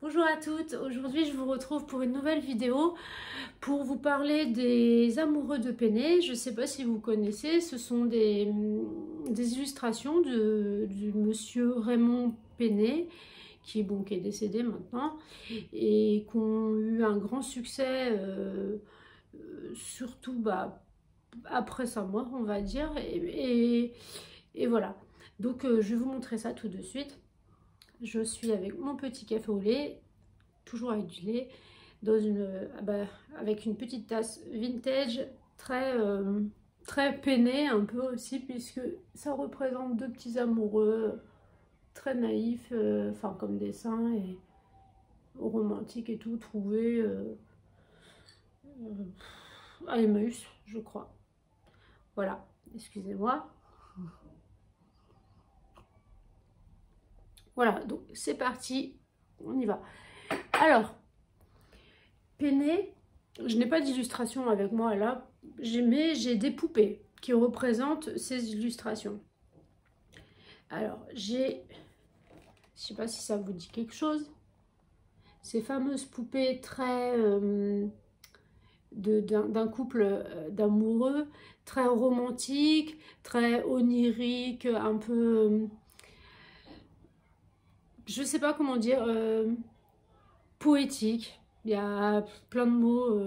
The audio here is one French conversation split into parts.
Bonjour à toutes, aujourd'hui je vous retrouve pour une nouvelle vidéo pour vous parler des amoureux de Penney. Je ne sais pas si vous connaissez, ce sont des illustrations du monsieur Raymond Penney qui est décédé maintenant et qui ont eu un grand succès surtout après sa mort on va dire et voilà. Donc je vais vous montrer ça tout de suite. Je suis avec mon petit café au lait, toujours avec du lait, dans avec une petite tasse vintage, très peinée un peu aussi, puisque ça représente deux petits amoureux très naïfs, enfin comme dessin et romantique et tout, trouvés à Emmaüs, je crois. Voilà, excusez-moi. Voilà, donc c'est parti, on y va. Alors, Penney, je n'ai pas d'illustration avec moi là, mais j'ai des poupées qui représentent ces illustrations. Alors, je sais pas si ça vous dit quelque chose, ces fameuses poupées très d'un couple d'amoureux, très romantique, très onirique, un peu, je sais pas comment dire, poétique. Il y a plein de mots.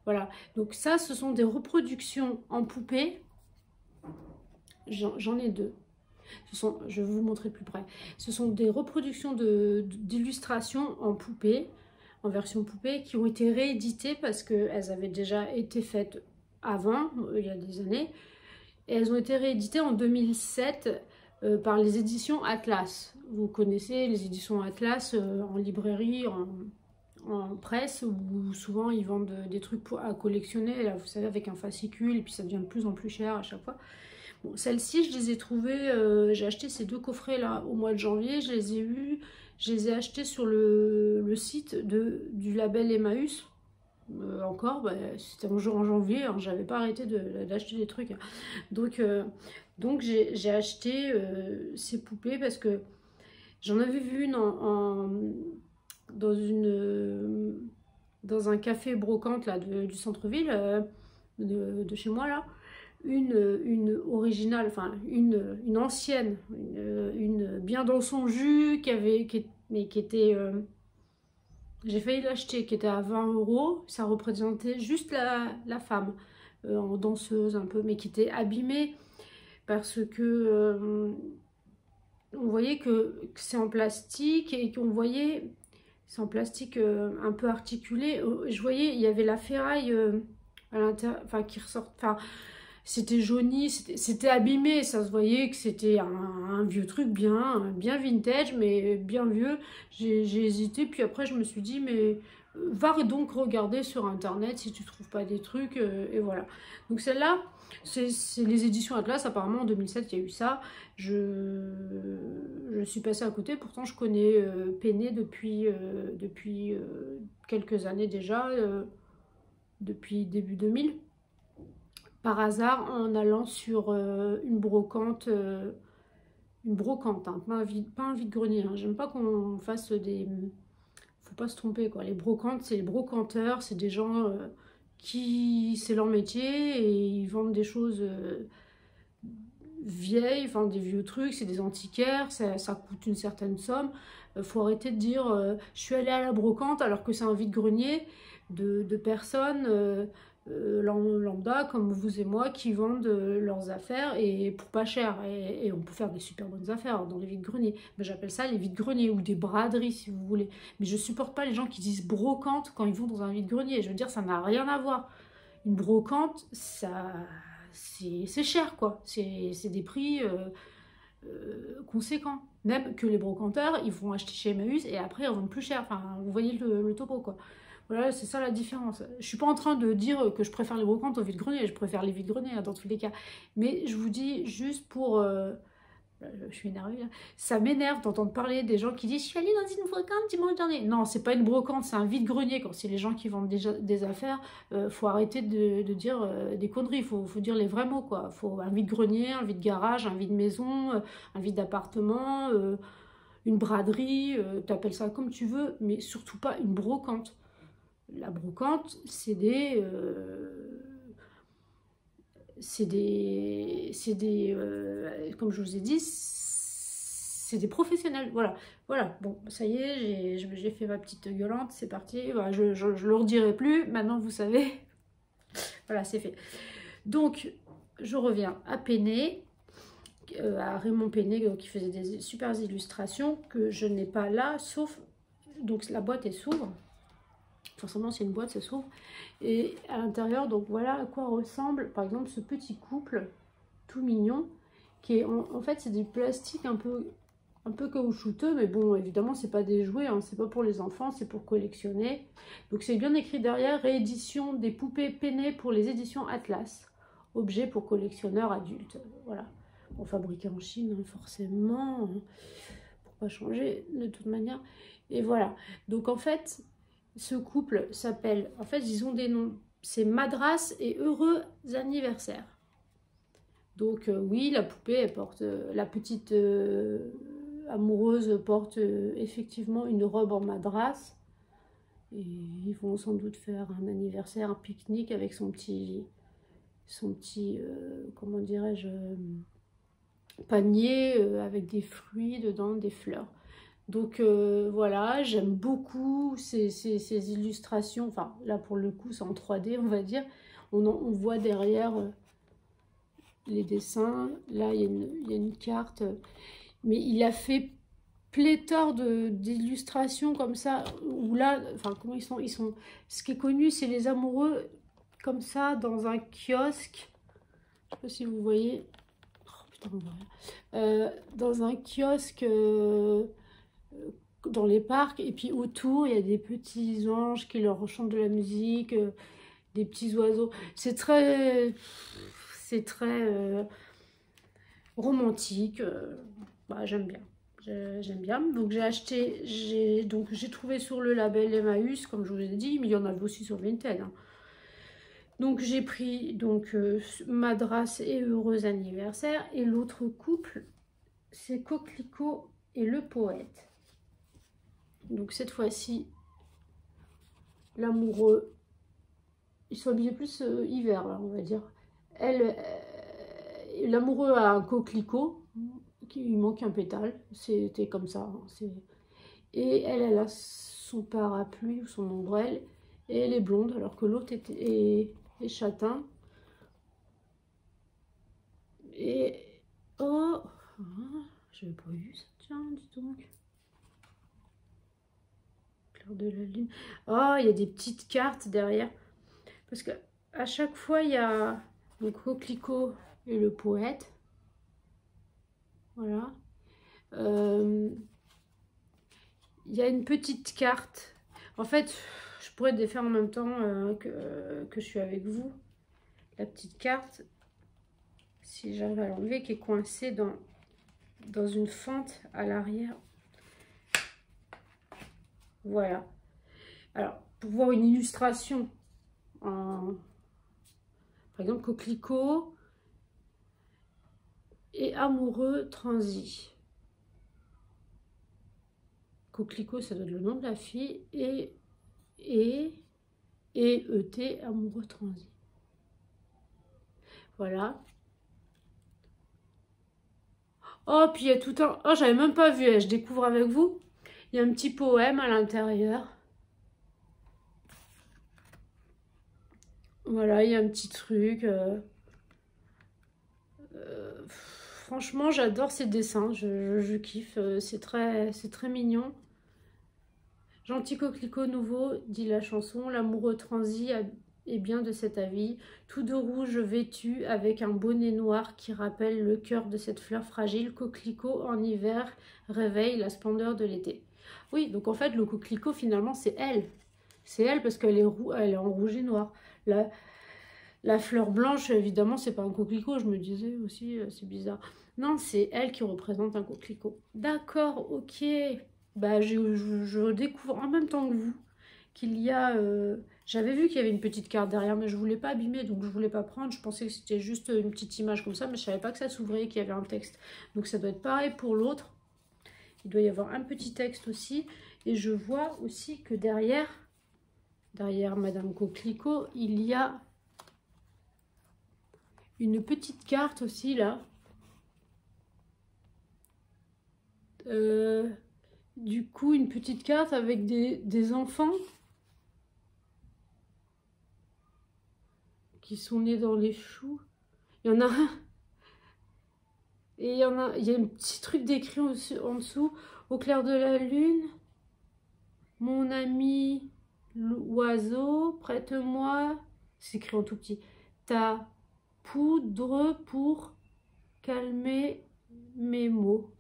Voilà. Donc ça, ce sont des reproductions en poupée. J'en ai deux. Je vais vous montrer plus près. Ce sont des reproductions d'illustrations en poupée, en version poupée, qui ont été rééditées parce qu'elles avaient déjà été faites avant, il y a des années. Et elles ont été rééditées en 2007 par les éditions Atlas. Vous connaissez les éditions Atlas en librairie, en presse, où souvent ils vendent des trucs à collectionner, là, vous savez, avec un fascicule, et puis ça devient de plus en plus cher à chaque fois. Bon, celles-ci, je les ai trouvées, j'ai acheté ces deux coffrets là au mois de janvier, je les ai achetés sur le site du label Emmaüs. Encore, c'était en janvier, hein, j'avais pas arrêté d'acheter des trucs. Hein. Donc j'ai acheté ces poupées parce que j'en avais vu une dans un café brocante là, du centre-ville de chez moi là. Une originale, enfin une ancienne, une bien dans son jus, mais qui était... j'ai failli l'acheter, qui était à 20 €. Ça représentait juste la femme, en danseuse un peu, mais qui était abîmée parce que on voyait que c'est en plastique et qu'on voyait, c'est en plastique un peu articulé. Je voyais, il y avait la ferraille à l'intérieur, enfin qui ressort, enfin c'était jauni, c'était abîmé, ça se voyait que c'était un vieux truc bien vintage, mais bien vieux. J'ai hésité, puis après je me suis dit, mais va donc regarder sur internet si tu trouves pas des trucs, et voilà. Donc celle-là, c'est les éditions Atlas, apparemment en 2007 il y a eu ça. Je suis passée à côté, pourtant je connais Penney depuis quelques années déjà, depuis début 2000 par hasard en allant sur une brocante, hein, pas un vide-grenier. Hein. J'aime pas qu'on fasse des... Faut pas se tromper, quoi. Les brocantes, c'est les brocanteurs, c'est des gens qui... C'est leur métier et ils vendent des choses vieilles, enfin des vieux trucs, c'est des antiquaires, ça coûte une certaine somme. Faut arrêter de dire je suis allée à la brocante alors que c'est un vide-grenier de personnes lambda comme vous et moi qui vendent leurs affaires et pour pas cher. Et on peut faire des super bonnes affaires dans les vides-greniers. Mais j'appelle ça les vides-greniers ou des braderies si vous voulez. Mais je supporte pas les gens qui disent brocante quand ils vont dans un vide-grenier. Je veux dire, ça n'a rien à voir. Une brocante, ça, c'est cher quoi. C'est des prix conséquents. Même que les brocanteurs, ils vont acheter chez Emmaüs et après ils vendent plus cher. Enfin, vous voyez le topo quoi. Voilà, c'est ça la différence. Je suis pas en train de dire que je préfère les brocantes aux vide-greniers, je préfère les vide-greniers hein, dans tous les cas. Mais je vous dis juste pour... je suis énervée là. Ça m'énerve d'entendre parler des gens qui disent je suis allée dans une brocante dimanche dernier. Non, c'est pas une brocante, c'est un vide-grenier. Quand c'est les gens qui vendent des affaires, faut arrêter de dire des conneries. Faut dire les vrais mots quoi. Faut un vide-grenier, un vide-garage, un vide-maison, un vide-appartement. une braderie, t'appelles ça comme tu veux, mais surtout pas une brocante. La brocante, c'est des comme je vous ai dit, c'est des professionnels. Voilà, voilà. Bon, ça y est, j'ai fait ma petite gueulante, c'est parti. Voilà, je le redirai plus. Maintenant, vous savez. Voilà, c'est fait. Donc, je reviens à Peiné, à Raymond Peiné, qui faisait des super illustrations que je n'ai pas là, sauf... Donc, la boîte, elle s'ouvre. Forcément, c'est une boîte, ça s'ouvre. Et à l'intérieur, donc voilà à quoi ressemble, par exemple, ce petit couple tout mignon, qui est, en fait, c'est du plastique un peu caoutchouteux, mais bon, évidemment, c'est pas des jouets, hein, c'est pas pour les enfants, c'est pour collectionner. Donc, c'est bien écrit derrière, réédition des poupées Peiné pour les éditions Atlas, objets pour collectionneurs adultes. Voilà. Bon, fabriqué en Chine, hein, forcément, hein, pour pas changer de toute manière. Et voilà. Donc, en fait, ce couple s'appelle, en fait, ils ont des noms, c'est Madras et Heureux Anniversaire. Donc, oui, la poupée, elle porte, la petite amoureuse porte effectivement une robe en madras. Et ils vont sans doute faire un anniversaire, un pique-nique avec son petit comment dirais-je, panier avec des fruits dedans, des fleurs. Donc voilà, j'aime beaucoup ces illustrations. Enfin, là pour le coup, c'est en 3D, on va dire. On voit derrière les dessins. Là, il y a une carte. Mais il a fait pléthore d'illustrations comme ça. Où là, enfin, comment ils sont... Ce qui est connu, c'est les amoureux comme ça dans un kiosque. Je sais pas si vous voyez. Oh putain, on voit rien. Dans un kiosque... dans les parcs, et puis autour il y a des petits anges qui leur chantent de la musique, des petits oiseaux. C'est très romantique. Bah, j'aime bien. J'aime bien. Donc j'ai acheté, j'ai trouvé sur le label Emmaüs, comme je vous ai dit, mais il y en avait aussi sur Vinted. Hein. Donc j'ai pris donc Madras et Heureux Anniversaire, et l'autre couple, c'est Coquelicot et le Poète. Donc cette fois-ci, l'amoureux, ils sont habillés plus hiver, là, on va dire. L'amoureux a un coquelicot, il manque un pétale, c'était comme ça. Hein, et elle a son parapluie ou son ombrelle, et elle est blonde, alors que l'autre est châtain. Et... oh, j'avais pas vu ça, tiens, dis donc. De la lune. Oh, il y a des petites cartes derrière. Parce que à chaque fois, il y a le Coquelicot et le Poète. Voilà. Il y a une petite carte. En fait, je pourrais les faire en même temps que je suis avec vous. La petite carte, si j'arrive à l'enlever, qui est coincée dans une fente à l'arrière. Voilà. Alors, pour voir une illustration, par exemple, Coquelicot et amoureux transi. Coquelicot, ça doit être le nom de la fille, et ET, amoureux transi. Voilà. Oh, puis il y a tout un... oh, j'avais même pas vu, je découvre avec vous. Il y a un petit poème à l'intérieur. Voilà, il y a un petit truc. Franchement, j'adore ces dessins. Je kiffe. C'est très mignon. Gentil coquelicot nouveau, dit la chanson. L'amoureux transi est bien de cet avis. Tout de rouge vêtu, avec un bonnet noir qui rappelle le cœur de cette fleur fragile. Coquelicot en hiver réveille la splendeur de l'été. Oui, donc en fait, le coquelicot, finalement, c'est elle. C'est elle parce qu'elle est en rouge et noir. La fleur blanche, évidemment, c'est pas un coquelicot. Je me disais aussi, c'est bizarre. Non, c'est elle qui représente un coquelicot. D'accord, ok. Bah, je découvre en même temps que vous qu'il y a... j'avais vu qu'il y avait une petite carte derrière, mais je voulais pas abîmer, donc je voulais pas prendre. Je pensais que c'était juste une petite image comme ça, mais je savais pas que ça s'ouvrait et qu'il y avait un texte. Donc ça doit être pareil pour l'autre. Il doit y avoir un petit texte aussi. Et je vois aussi que derrière Madame Coquelicot, il y a une petite carte aussi là. Du coup, une petite carte avec des enfants qui sont nés dans les choux. Il y en a un. Et il y a un petit truc d'écrit en dessous. Au clair de la lune, mon ami l'oiseau, prête-moi, c'est écrit en tout petit, ta poudre pour calmer mes maux.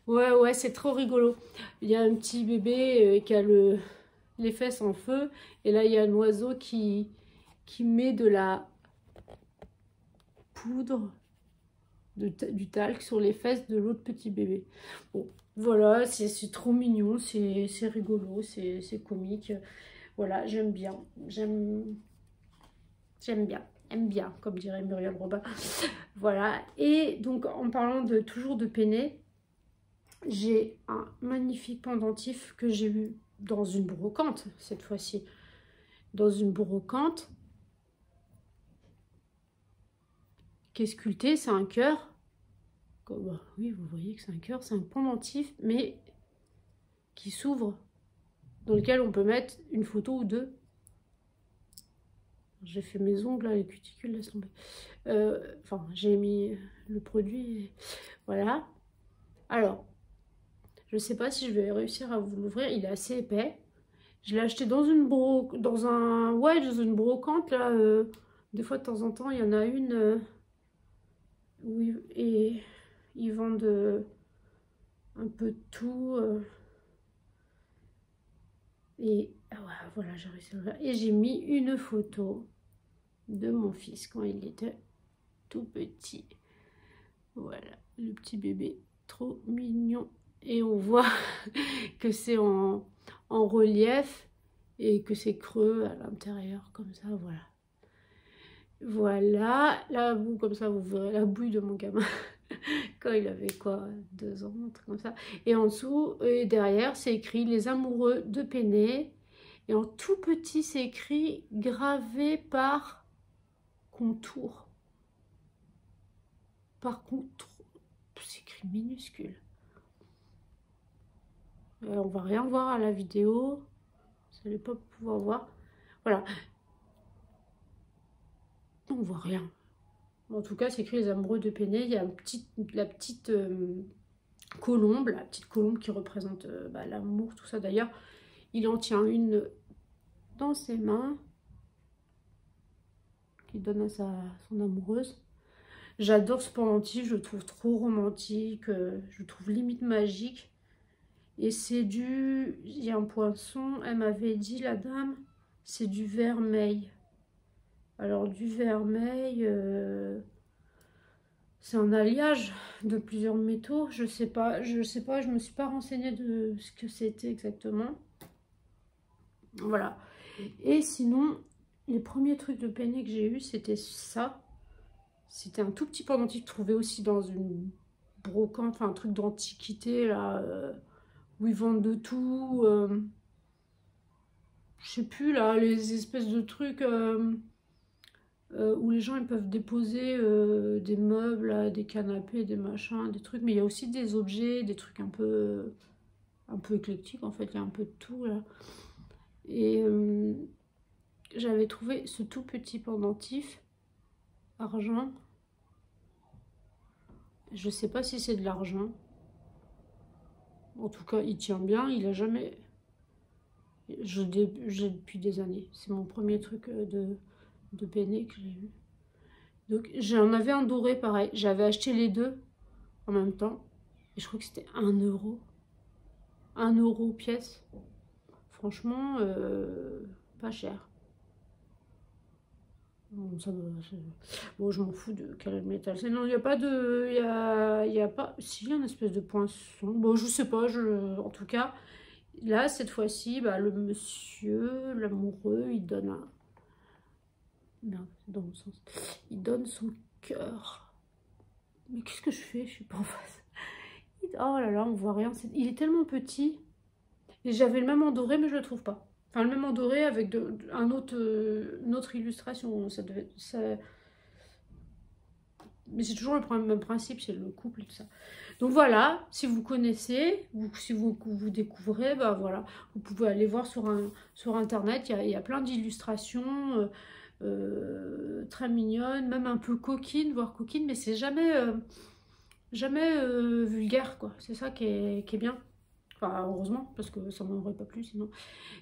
Ouais, c'est trop rigolo. Il y a un petit bébé qui a les fesses en feu. Et là, il y a un oiseau qui met de la poudre, du talc sur les fesses de l'autre petit bébé. Bon, voilà, c'est trop mignon, c'est rigolo, c'est comique. Voilà, j'aime bien. J'aime bien, comme dirait Muriel Robin. Voilà, et donc en parlant toujours de penne, j'ai un magnifique pendentif que j'ai eu dans une brocante, cette fois-ci. Dans une brocante, qui est sculpté, c'est un cœur. Oui, vous voyez que c'est un cœur, c'est un pendentif, mais qui s'ouvre, dans lequel on peut mettre une photo ou deux. J'ai fait mes ongles, là, les cuticules, laisse tomber. Enfin, j'ai mis le produit, voilà. Alors, je ne sais pas si je vais réussir à vous l'ouvrir, il est assez épais. Je l'ai acheté dans une brocante, là. Des fois, de temps en temps, il y en a une et ils vendent un peu de tout. Et voilà, j'ai réussi à l'ouvrir. Et j'ai mis une photo de mon fils quand il était tout petit. Voilà, le petit bébé, trop mignon. Et on voit que c'est en relief et que c'est creux à l'intérieur, comme ça, voilà. Voilà, là, vous, comme ça, vous verrez la bouille de mon gamin quand il avait quoi, 2 ans, un truc comme ça. Et en dessous, et derrière, c'est écrit les amoureux de penne. Et en tout petit, c'est écrit gravé par contour. Par contre, c'est écrit minuscule. On va rien voir à la vidéo. Vous n'allez pas pouvoir voir. Voilà. On voit rien. En tout cas, c'est écrit les amoureux de penne. Il y a la petite colombe qui représente l'amour, tout ça. D'ailleurs, il en tient une dans ses mains qu'il donne à son amoureuse. J'adore ce pendentif, je le trouve trop romantique, je le trouve limite magique. Et c'est il y a un poinçon, elle m'avait dit, la dame, c'est du vermeil. Alors du vermeil, c'est un alliage de plusieurs métaux. Je sais pas, je me suis pas renseignée de ce que c'était exactement. Voilà. Et sinon, les premiers trucs de penne que j'ai eu, c'était ça. C'était un tout petit pendentif trouvé aussi dans une brocante, enfin un truc d'antiquité là, où ils vendent de tout. Je sais plus là, les espèces de trucs où les gens ils peuvent déposer des meubles, là, des canapés, des machins, des trucs. Mais il y a aussi des objets, des trucs un peu éclectiques en fait. Il y a un peu de tout là. Et j'avais trouvé ce tout petit pendentif argent. Je sais pas si c'est de l'argent. En tout cas, il tient bien. Il a jamais... J'ai depuis des années. C'est mon premier truc de penne que j'ai eu. Donc, j'en avais un doré pareil. J'avais acheté les deux en même temps. Et je crois que c'était 1 euro. 1 euro pièce. Franchement, pas cher. Bon, bon, je m'en fous de quel métal c'est. Non, il n'y a pas de... Il y a pas... Si, il y a une espèce de poinçon. Bon, je sais pas. En tout cas, là, cette fois-ci, le monsieur, l'amoureux, il donne un... Merde, c'est dans le sens. Il donne son cœur. Mais qu'est-ce que je fais? Je suis pas en face. Oh là là, on voit rien. Il est tellement petit. Et j'avais le même en doré, mais je le trouve pas. Enfin, le même en doré avec une autre illustration. Ça devait, ça... Mais c'est toujours le même principe, c'est le couple et tout ça. Donc voilà, si vous connaissez, ou si vous découvrez, bah voilà, vous pouvez aller voir sur Internet, il y a plein d'illustrations très mignonnes, même un peu coquines, voire coquines, mais c'est jamais vulgaire, quoi. C'est ça qui est bien. Enfin, heureusement, parce que ça m'en aurait pas plu sinon.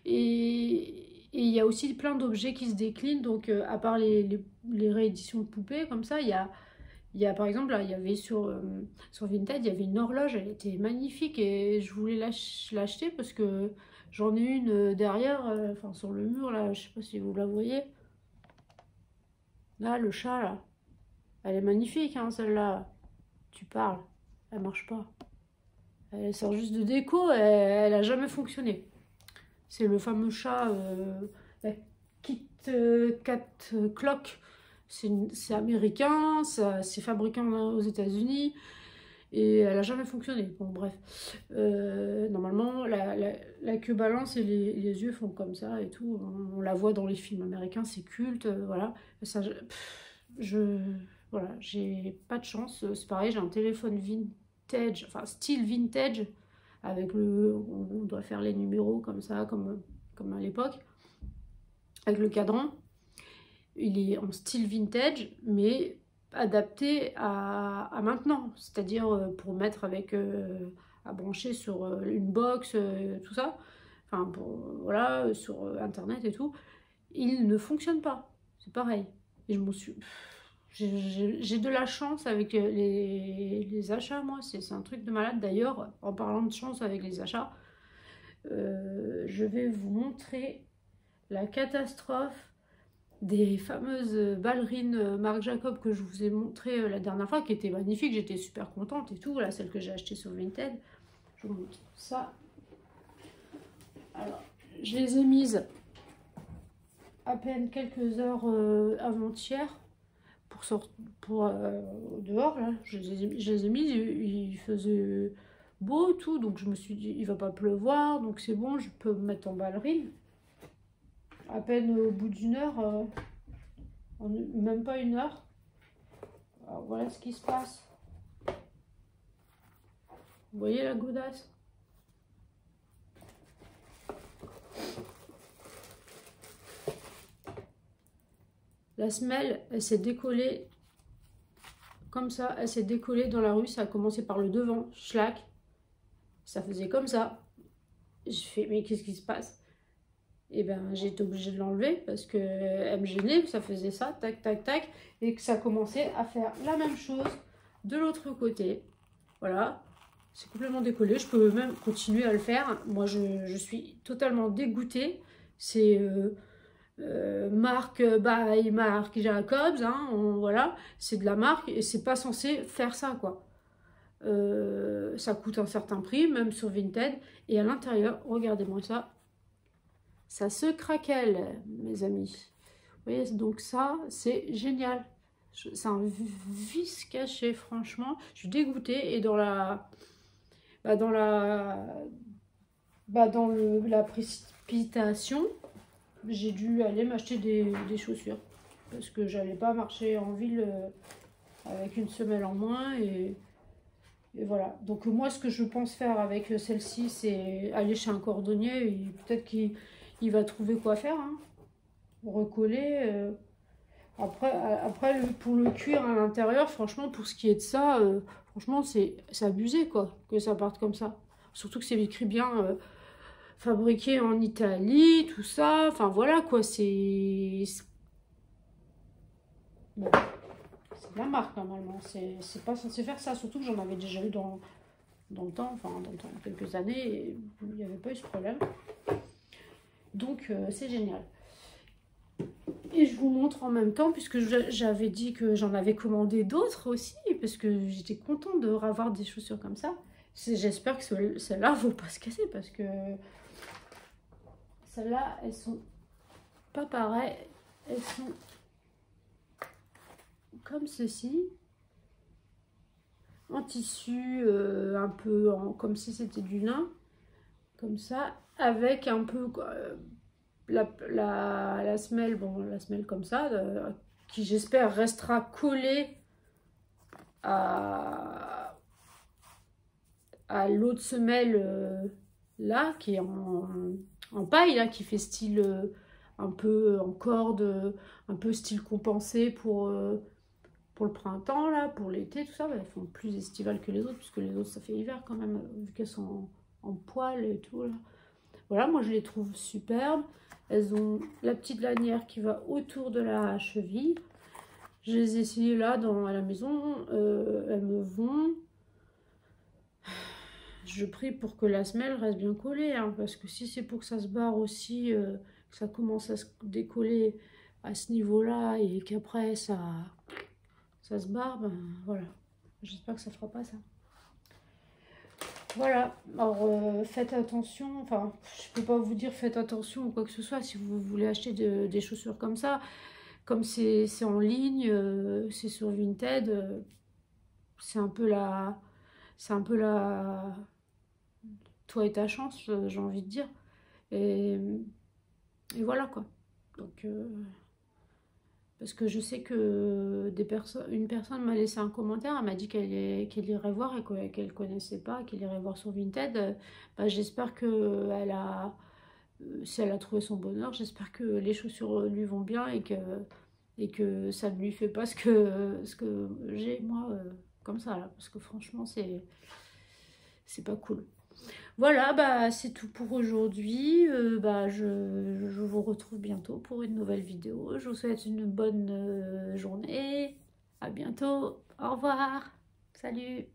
Et il y a aussi plein d'objets qui se déclinent, donc à part les rééditions de poupées, comme ça, il y a par exemple, là, il y avait sur Vinted, il y avait une horloge, elle était magnifique et je voulais l'acheter parce que j'en ai une derrière, enfin sur le mur, là, je sais pas si vous la voyez. Là, le chat, là, elle est magnifique, hein, celle-là. Tu parles, elle marche pas. Elle sert juste de déco, elle a jamais fonctionné. C'est le fameux chat, la Kit Kat Clock. C'est américain, c'est fabriqué aux États-Unis et elle a jamais fonctionné. Bon, bref. Normalement, la queue balance et les yeux font comme ça et tout. On la voit dans les films américains, c'est culte, voilà. Ça, voilà, j'ai pas de chance. C'est pareil, j'ai un téléphone vintage, enfin style vintage, avec on doit faire les numéros comme ça, comme à l'époque, avec le cadran. Il est en style vintage, mais adapté à maintenant, c'est-à-dire pour mettre à brancher sur une box, tout ça, enfin voilà, sur internet et tout, il ne fonctionne pas, c'est pareil. Et j'ai de la chance avec les achats, moi, c'est un truc de malade. D'ailleurs, en parlant de chance avec les achats, je vais vous montrer la catastrophe des fameuses ballerines Marc Jacob que je vous ai montré la dernière fois, qui étaient magnifiques, j'étais super contente et tout. Voilà, celle que j'ai achetée sur Vinted. Je vous montre ça. Alors, je les ai mises à peine quelques heures avant-hier pour dehors, là. Je les ai mises, il faisait beau tout, donc je me suis dit, il va pas pleuvoir, donc c'est bon, je peux me mettre en ballerine. À peine au bout d'une heure, même pas une heure. Alors voilà ce qui se passe. Vous voyez la godasse? La semelle, elle s'est décollée comme ça. Elle s'est décollée dans la rue. Ça a commencé par le devant. Schlack. Ça faisait comme ça. J'ai fait, mais qu'est-ce qui se passe? Et ben j'ai été obligée de l'enlever parce que elle me gênait. Ça faisait ça, tac, tac, tac. Et que ça commençait à faire la même chose de l'autre côté. Voilà. C'est complètement décollé. Je peux même continuer à le faire. Moi, je suis totalement dégoûtée. C'est marque by Marc Jacobs, hein, voilà, c'est de la marque et c'est pas censé faire ça, quoi. Ça coûte un certain prix, même sur Vinted. Et à l'intérieur, regardez-moi ça se craquelle, mes amis. Vous voyez, donc ça, c'est génial. C'est un vice caché, franchement. Je suis dégoûtée. Et dans la précipitation, j'ai dû aller m'acheter des chaussures parce que j'allais pas marcher en ville avec une semelle en moins et voilà. Donc moi, ce que je pense faire avec celle-ci, c'est aller chez un cordonnier et peut-être qu'il va trouver quoi faire, hein. Recoller. Après pour le cuir à l'intérieur, franchement, pour ce qui est de ça, franchement, c'est abusé, quoi, que ça parte comme ça. Surtout que c'est écrit bien fabriqué en Italie, tout ça. Enfin, voilà, quoi, c'est... Bon, c'est de la marque, normalement. C'est pas censé faire ça. Surtout que j'en avais déjà eu dans le temps, enfin, quelques années, et il n'y avait pas eu ce problème. Donc, c'est génial. Et je vous montre en même temps, puisque j'avais dit que j'en avais commandé d'autres aussi, parce que j'étais contente de revoir des chaussures comme ça. J'espère que celles-là ne vont pas se casser, parce que celles-là, elles sont pas pareilles. Elles sont comme ceci. en tissu, un peu comme si c'était du lin, comme ça, avec un peu la semelle, bon, la semelle comme ça, qui j'espère restera collée à, à l'autre semelle là, qui est en paille, là, qui fait style un peu en corde, un peu style compensé pour le printemps, là, pour l'été, tout ça. Elles font plus estivales que les autres, puisque les autres, ça fait hiver quand même, vu qu'elles sont en poil et tout, là. Voilà, moi je les trouve superbes. Elles ont la petite lanière qui va autour de la cheville. Je les ai essayées là à la maison. Elles me vont. Je prie pour que la semelle reste bien collée, hein, parce que si c'est pour que ça se barre aussi, que ça commence à se décoller à ce niveau-là et qu'après ça se barre, ben voilà. J'espère que ça fera pas ça. Voilà, alors faites attention, enfin je peux pas vous dire faites attention ou quoi que ce soit si vous voulez acheter des chaussures comme ça, comme c'est en ligne, c'est sur Vinted, c'est un peu la, toi et ta chance, j'ai envie de dire, et, et voilà quoi. Donc parce que je sais que une personne m'a laissé un commentaire, elle m'a dit qu'elle irait voir et qu'elle connaissait pas, qu'elle irait voir sur Vinted. Bah, j'espère que si elle a trouvé son bonheur, j'espère que les chaussures lui vont bien et que ça ne lui fait pas ce que j'ai moi comme ça là, parce que franchement c'est pas cool. Voilà, bah c'est tout pour aujourd'hui. Bah, je vous retrouve bientôt pour une nouvelle vidéo. Je vous souhaite une bonne journée. À bientôt. Au revoir. Salut.